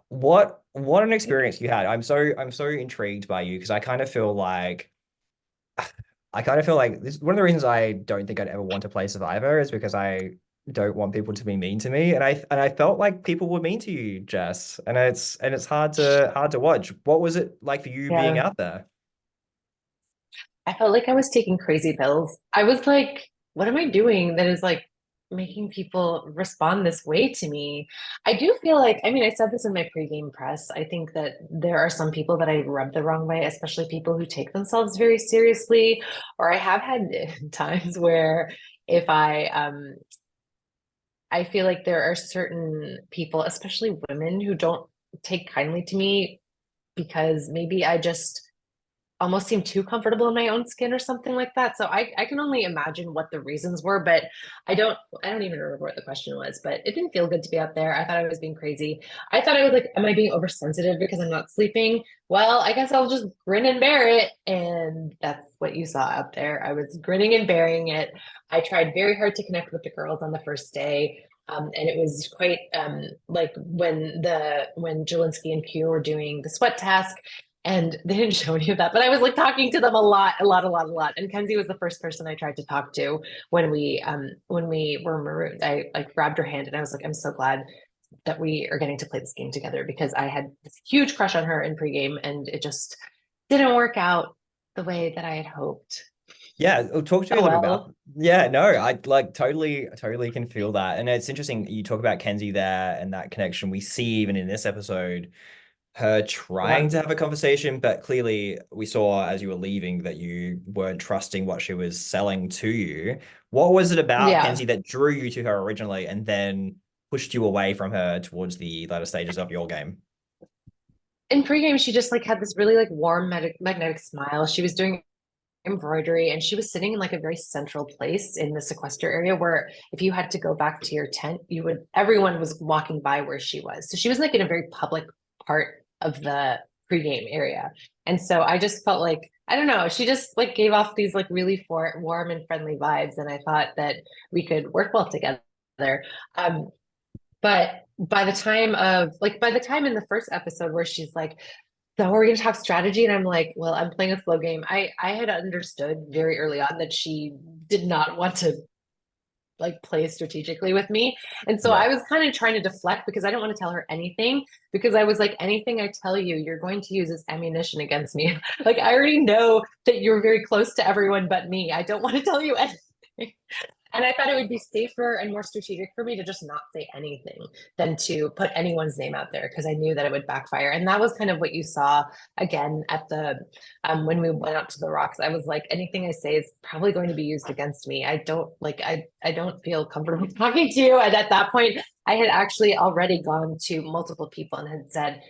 What an experience you had. I'm so intrigued by you because I kind of feel like this one of the reasons I don't think I'd ever want to play Survivor is because I don't want people to be mean to me, and I felt like people were mean to you, Jess, and it's hard to watch. What was it like for you being Yeah. out there? I felt like I was taking crazy pills. I was like, what am I doing that is like making people respond this way to me? I do feel like, I mean, I said this in my pregame press. I think that there are some people that I rub the wrong way, especially people who take themselves very seriously. Or I have had times where if I feel like there are certain people, especially women, who don't take kindly to me because maybe I just almost seem too comfortable in my own skin or something like that. So I can only imagine what the reasons were, but I don't even remember what the question was, but it didn't feel good to be out there. I thought I was being crazy. I thought I was like, am I being oversensitive because I'm not sleeping? Well, I guess I'll just grin and bear it. And that's what you saw out there. I was grinning and bearing it. I tried very hard to connect with the girls on the first day. And it was quite like when Jelinski and Q were doing the sweat task, and they didn't show any of that, but I was like talking to them a lot, a lot, a lot, a lot. And Kenzie was the first person I tried to talk to when we were marooned. I like grabbed her hand and I was like, I'm so glad that we are getting to play this game together because I had this huge crush on her in pregame and it just didn't work out the way that I had hoped. Yeah, talk to me a Oh little bit about. well. Yeah, no, I like totally can feel that. And it's interesting you talk about Kenzie there and that connection. We see even in this episode her trying Yeah. to have a conversation, but clearly we saw as you were leaving that you weren't trusting what she was selling to you. What was it about Yeah. Kenzie that drew you to her originally and then pushed you away from her towards the latter stages of your game? In pregame, she just like had this really like warm magnetic smile. She was doing embroidery and she was sitting in like a very central place in the sequester area where if you had to go back to your tent you would everyone was walking by where she was, so she was like in a very public part of the pregame area. And so I just felt like, I don't know, she just like gave off these like really warm and friendly vibes and I thought that we could work well together. But by the time in the first episode where she's like, so we're going to talk strategy. And I'm like, well, I'm playing a slow game. I had understood very early on that she did not want to like play strategically with me. And so Yeah. I was kind of trying to deflect because I don't want to tell her anything because I was like, anything I tell you, you're going to use as ammunition against me. Like, I already know that you're very close to everyone but me. I don't want to tell you anything. And I thought it would be safer and more strategic for me to just not say anything than to put anyone's name out there because I knew that it would backfire. And that was kind of what you saw again at the when we went out to the rocks. I was like, anything I say is probably going to be used against me. I don't like I don't feel comfortable talking to you. And at that point, I had actually already gone to multiple people and had said,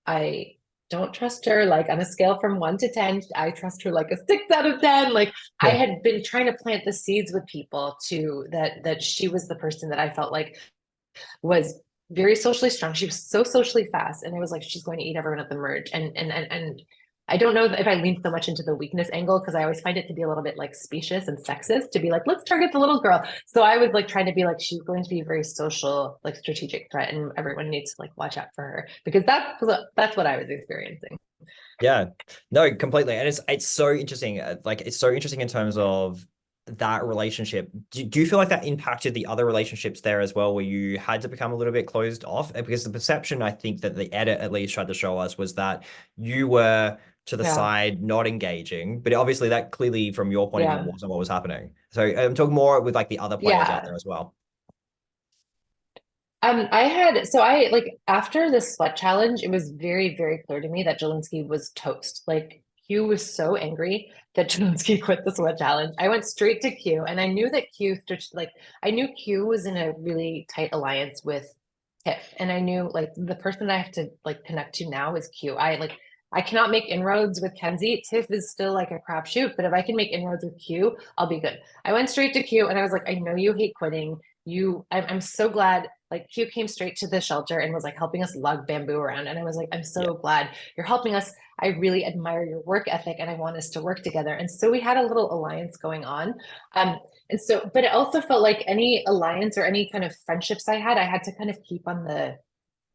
I don't trust her. Like on a scale from 1 to 10, I trust her like a 6 out of 10. Like I had been trying to plant the seeds with people to that she was the person that I felt like was very socially strong. She was so socially fast, and I was like, she's going to eat everyone at the merge. And I don't know if I leaned so much into the weakness angle because I always find it to be a little bit like specious and sexist to be like, let's target the little girl. So I was like trying to be like, she's going to be a very social, like strategic threat, and everyone needs to like watch out for her because that's what I was experiencing. Yeah, no, completely. And it's so interesting. Like it's so interesting in terms of that relationship. Do you feel like that impacted the other relationships there as well, where you had to become a little bit closed off? Because the perception I think that the edit at least tried to show us was that you were to the Yeah, side, not engaging. But obviously that clearly from your point of view yeah, wasn't what was happening. So I'm talking more with like the other players out yeah. there as well. I had so I like after the sweat challenge, it was very, very clear to me that Jelinski was toast. Like Q was so angry that Jelinski quit the sweat challenge. I went straight to Q, and I knew that I knew Q was in a really tight alliance with Tiff, and I knew like the person that I have to like connect to now is Q. I cannot make inroads with Kenzie. Tiff is still like a crapshoot, but if I can make inroads with Q, I'll be good. I went straight to Q, and I was like, I know you hate quitting. I'm so glad like Q came straight to the shelter and was like helping us lug bamboo around. And I was like, I'm Yeah. so glad you're helping us. I really admire your work ethic and I want us to work together. And so we had a little alliance going on. Um, and so, but it also felt like any alliance or any kind of friendships I had to kind of keep on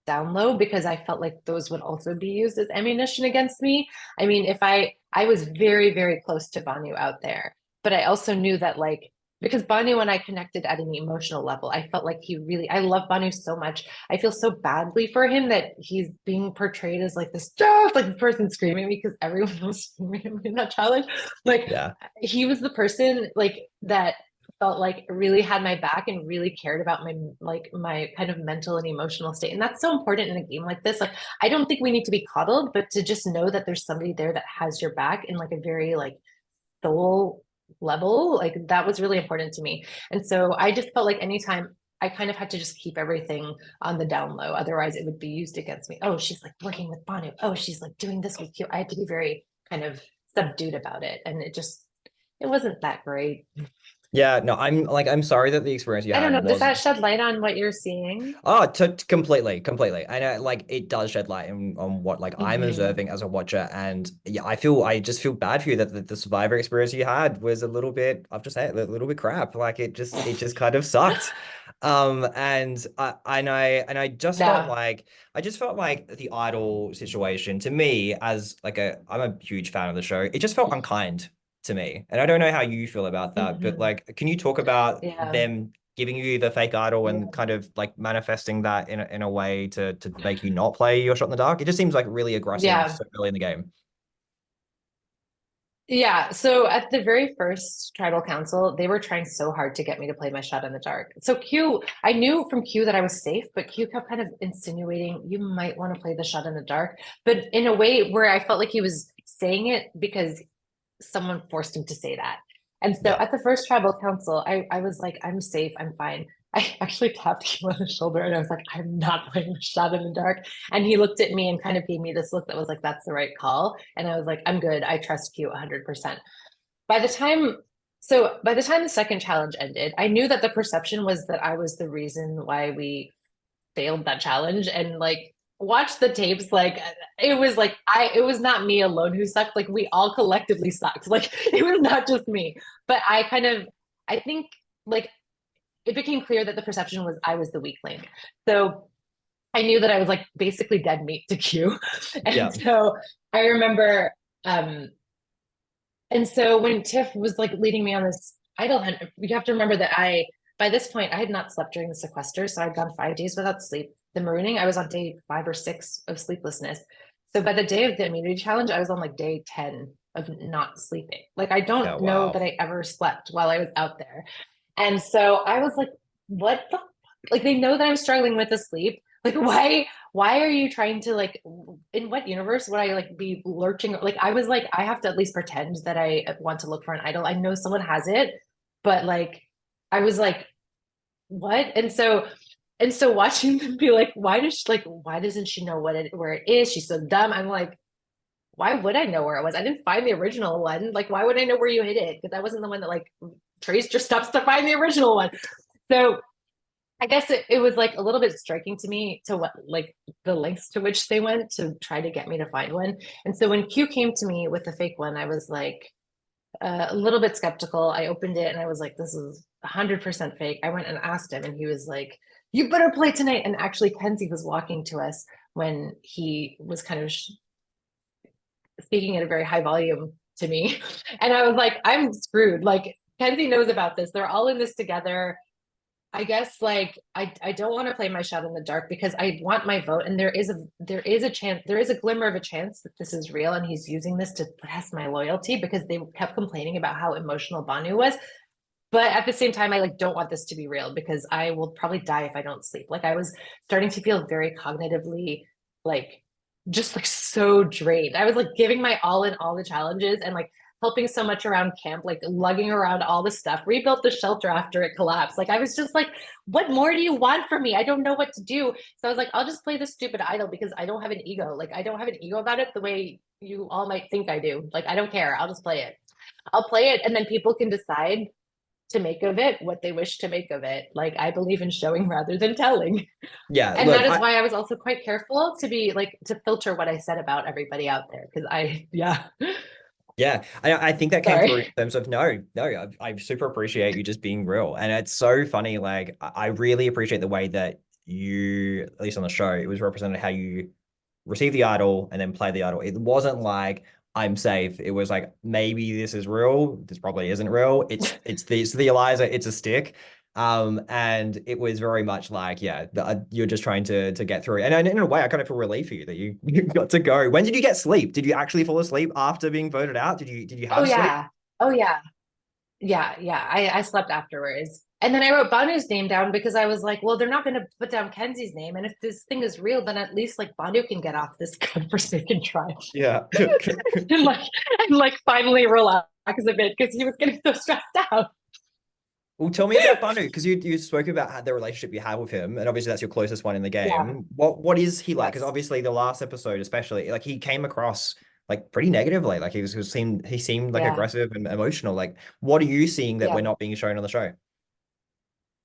down low because I felt like those would also be used as ammunition against me. I mean, if I was very, very close to Banu out there, but I also knew that like because Banu and I connected at an emotional level, I felt like he really I love Banu so much. I feel so badly for him that he's being portrayed as like this just like the person screaming at me because everyone was screaming at me in that challenge. Like Yeah. he was the person like that felt like really had my back and really cared about my like my kind of mental and emotional state. And that's so important in a game like this. Like I don't think we need to be coddled, but to just know that there's somebody there that has your back in like a very like soul level, like that was really important to me. And so I just felt like anytime I kind of had to just keep everything on the down low. Otherwise it would be used against me. Oh, she's like working with Banu. Oh, she's like doing this with you. I had to be very kind of subdued about it. And it wasn't that great. Yeah, no, I'm sorry that the experience you I don't had know. Does was. that shed light on what you're seeing? Oh, completely, completely. And like it does shed light on what like I'm Mm-hmm. observing as a watcher. And yeah, I just feel bad for you that the Survivor experience you had was a little bit, I've just said a little bit crap. Like it just kind of sucked. And I just felt Yeah. like the idol situation to me as like I'm a huge fan of the show. It just felt unkind to me. And I don't know how you feel about that, but Mm-hmm. like, can you talk about Yeah. them giving you the fake idol and Yeah. kind of like manifesting that in a way to make you not play your shot in the dark? It just seems like really aggressive Yeah. so early in the game. Yeah, so at the very first tribal council, they were trying so hard to get me to play my shot in the dark. So Q, I knew from Q that I was safe, but Q kept kind of insinuating you might want to play the shot in the dark, but in a way where I felt like he was saying it because someone forced him to say that. And so Yeah. at the first tribal council, I was like, I'm safe, I'm fine. I actually tapped him on the shoulder and I was like, I'm not playing the shot in the dark. And he looked at me and kind of gave me this look that was like, that's the right call. And I was like, I'm good. I trust you 100%. By the time, by the time the second challenge ended, I knew that the perception was that I was the reason why we failed that challenge and like watch the tapes like it was not me alone who sucked, like we all collectively sucked, like it was not just me. But I think like it became clear that the perception was I was the weak link. So I knew that I was like basically dead meat to Q. And Yeah. so I remember um and so when Tiff was like leading me on this idol hunt, you have to remember that by this point, I had not slept during the sequester. So I'd gone 5 days without sleep. The marooning, I was on day 5 or 6 of sleeplessness. So by the day of the immunity challenge, I was on like day 10 of not sleeping. Like I Yeah. don't know Wow. that I ever slept while I was out there. And so I was like, what the like they know that I'm struggling with the sleep. Like why are you trying to like in what universe would I like be lurching? Like I was like, I have to at least pretend that I want to look for an idol. I know someone has it, but like I was like, what? And so watching them be like, why doesn't she know where it is? She's so dumb. I'm like, why would I know where it was? I didn't find the original one. Like, why would I know where you hid it? Because I wasn't the one that like traced your steps to find the original one. So I guess it was like a little bit striking to me to what like the lengths to which they went to try to get me to find one. And so when Q came to me with the fake one, I was like a little bit skeptical. I opened it and I was like, this is 100% fake. I went and asked him, and he was like, you better play tonight. And actually, Kenzie was walking to us when he was kind of speaking at a very high volume to me. And I was like, I'm screwed. Like, Kenzie knows about this. They're all in this together. I guess like I don't want to play my shot in the dark because I want my vote, and there is a chance, there is a glimmer of a chance that this is real and he's using this to test my loyalty because they kept complaining about how emotional Banu was. But at the same time, I like don't want this to be real because I will probably die if I don't sleep. Like I was starting to feel very cognitively like just like so drained. I was like giving my all in all the challenges and like helping so much around camp, like lugging around all the stuff, rebuilt the shelter after it collapsed. Like I was just like, what more do you want from me? I don't know what to do. So I was like, I'll just play this stupid idol because I don't have an ego. Like I don't have an ego about it the way you all might think I do. Like I don't care. I'll just play it. I'll play it and then people can decide to make of it what they wish to make of it. Like I believe in showing rather than telling. Yeah. And Look, that is why I was also quite careful to be like to filter what I said about everybody out there because yeah. yeah, I think that came through in Sorry. terms of no, I super appreciate you just being real. And it's so funny. Like, I really appreciate the way that you, at least on the show, it was represented how you receive the idol and then play the idol. It wasn't like I'm safe. It was like maybe this is real. This probably isn't real. It's the Eliza. It's a stick. And it was very much like, yeah, you're just trying to get through. And in a way, I kind of feel relief for you that you got to go. When did you get sleep? Did you actually fall asleep after being voted out? Did you Oh have sleep? yeah. Oh yeah. Yeah, yeah. I slept afterwards. And then I wrote Banu's name down because I was like, well, they're not going to put down Kenzie's name. And if this thing is real, then at least like Banu can get off this godforsaken trial Yeah. and like finally relax a bit because he was getting so stressed out. Well, tell me about Banu because you spoke about the relationship you have with him, and obviously that's your closest one in the Yeah. game. What is he like? Because Yes. obviously the last episode, especially, like he came across like pretty negatively. Like he seemed like Yeah. aggressive and emotional. Like, what are you seeing that we're Yeah. not being shown on the show?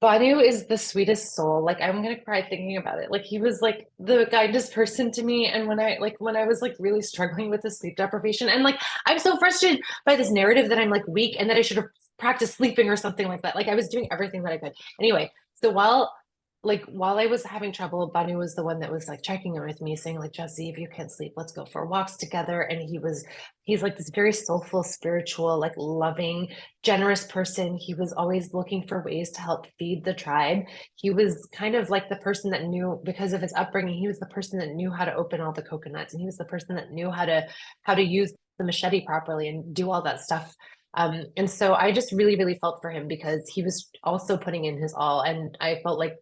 Banu is the sweetest soul. Like I'm gonna cry thinking about it. Like he was like the kindest person to me. And when I was like really struggling with the sleep deprivation, and like I'm so frustrated by this narrative that I'm like weak and that I should have practiced sleeping or something like that. Like I was doing everything that I could. Anyway, so while I was having trouble, Banu was the one that was like checking in with me, saying like, Jesse, if you can't sleep, let's go for walks together. And he's like this very soulful, spiritual, like loving, generous person. He was always looking for ways to help feed the tribe. He was kind of like the person that knew, because of his upbringing, he was the person that knew how to open all the coconuts, and he was the person that knew how to use the machete properly and do all that stuff. And so I just really, really felt for him because he was also putting in his all. And I felt like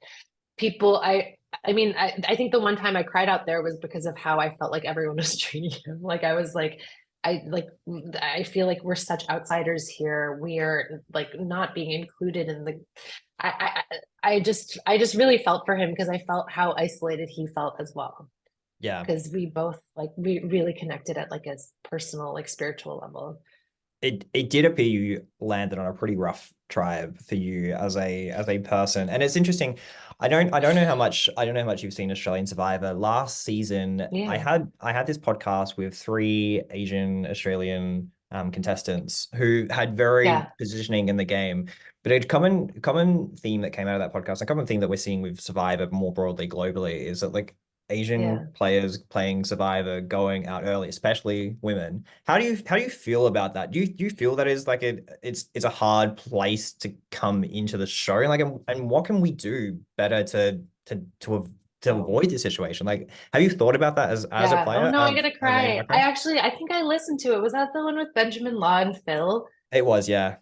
people I mean I think the one time I cried out there was because of how I felt like everyone was treating him. Like I was like I feel like we're such outsiders here. We are like not being included in the I just really felt for him because I felt how isolated he felt as well. Yeah. Because we both like we really connected at like a personal, like spiritual level. It did appear you landed on a pretty rough tribe for you as a person. And it's interesting. I don't know how much you've seen Australian Survivor. Last season, Yeah. I had this podcast with three Asian Australian contestants who had very Yeah. positioning in the game. But a common theme that came out of that podcast, a common theme that we're seeing with Survivor more broadly globally, is that like Asian Yeah. players playing Survivor going out early, especially women. How do you feel about that? Do you feel that is like it's a hard place to come into the show? Like, and what can we do better to Oh. avoid this situation? Like, have you thought about that as a Yeah. Oh player no, I gotta having an Asian cry. background? I think I listened to it. Was that the one with Benjamin Law and Phil? It was, yeah.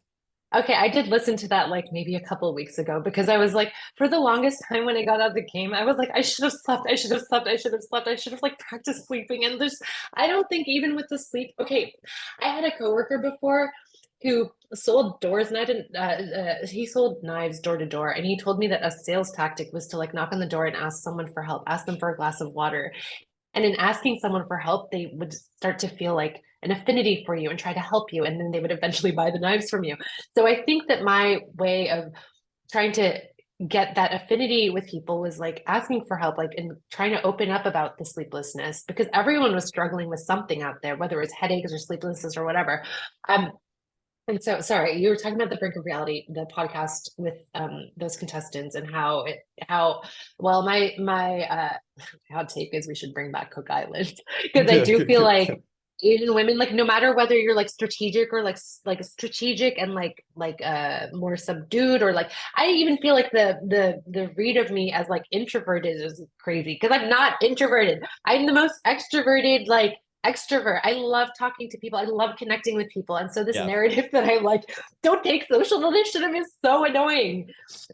Okay, I did listen to that like maybe a couple of weeks ago because I was like, for the longest time when I got out of the game, I was like, I should have slept, I should have slept, I should have slept, I should have like practiced sleeping. And I don't think even with the sleep, okay, I had a coworker before who sold doors and I didn't, he sold knives door to door. And he told me that a sales tactic was to like knock on the door and ask someone for help, ask them for a glass of water. And in asking someone for help, they would start to feel like an affinity for you and try to help you. And then they would eventually buy the knives from you. So I think that my way of trying to get that affinity with people was like asking for help, like and trying to open up about the sleeplessness because everyone was struggling with something out there, whether it's headaches or sleeplessness or whatever. Um, and so, sorry, you were talking about the Brink of Reality, the podcast with those contestants, and how well my hot take is we should bring back Cook Island because I do feel like Asian women, like no matter whether you're like strategic or like strategic and like more subdued or like I even feel like the read of me as like introverted is crazy because I'm not introverted. I'm the most extroverted like extrovert. I love talking to people. I love connecting with people. And so this Yeah. narrative that I like don't take social initiative is so annoying.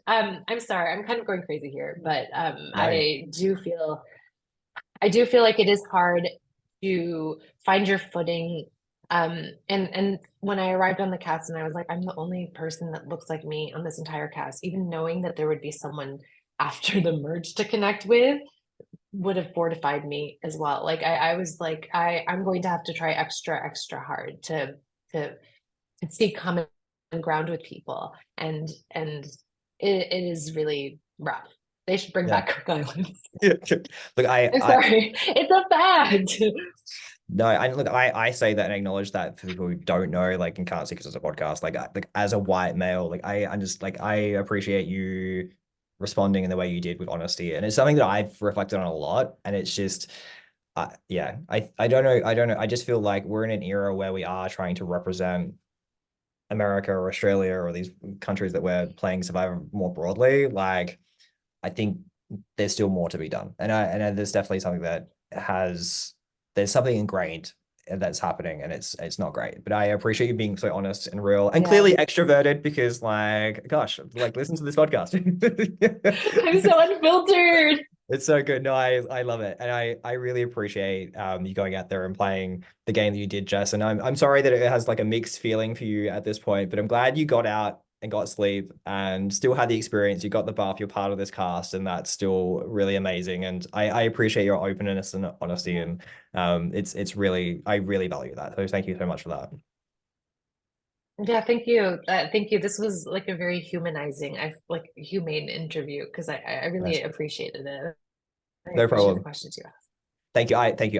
I'm sorry, I'm kind of going crazy here, but No. I do feel like it is hard to find your footing. And when I arrived on the cast and I was like, I'm the only person that looks like me on this entire cast, even knowing that there would be someone after the merge to connect with would have fortified me as well. Like I was like, I'm going to have to try extra hard to to see common ground with people. And it is really rough. They should bring Yeah. back Cook Islands. Look, I'm sorry. It's a fact. no, I look, I say that and acknowledge that for people who don't know, like, and can't see because it's a podcast. Like as a white male, like I'm just like I appreciate you responding in the way you did with honesty. And it's something that I've reflected on a lot. And it's just, yeah, I don't know. I don't know. I just feel like we're in an era where we are trying to represent America or Australia or these countries that we're playing Survivor more broadly. Like, I think there's still more to be done. And there's definitely something that has, there's something ingrained that's happening and it's not great. But I appreciate you being so honest and real and Yeah. clearly extroverted because like, gosh, like listen to this podcast. I'm so unfiltered. It's so good. No, I love it. And I really appreciate you going out there and playing the game that you did, Jess. And I'm sorry that it has like a mixed feeling for you at this point, but I'm glad you got out and got sleep and still had the experience. You got the buff, you're part of this cast, and that's still really amazing. And I appreciate your openness and honesty. And it's really I really value that. So thank you so much for that. Yeah, thank you. Thank you. This was like a very humanizing, I like humane interview because I really Nice. appreciated it. I No appreciate the problem. questions you asked. Thank you. I thank you.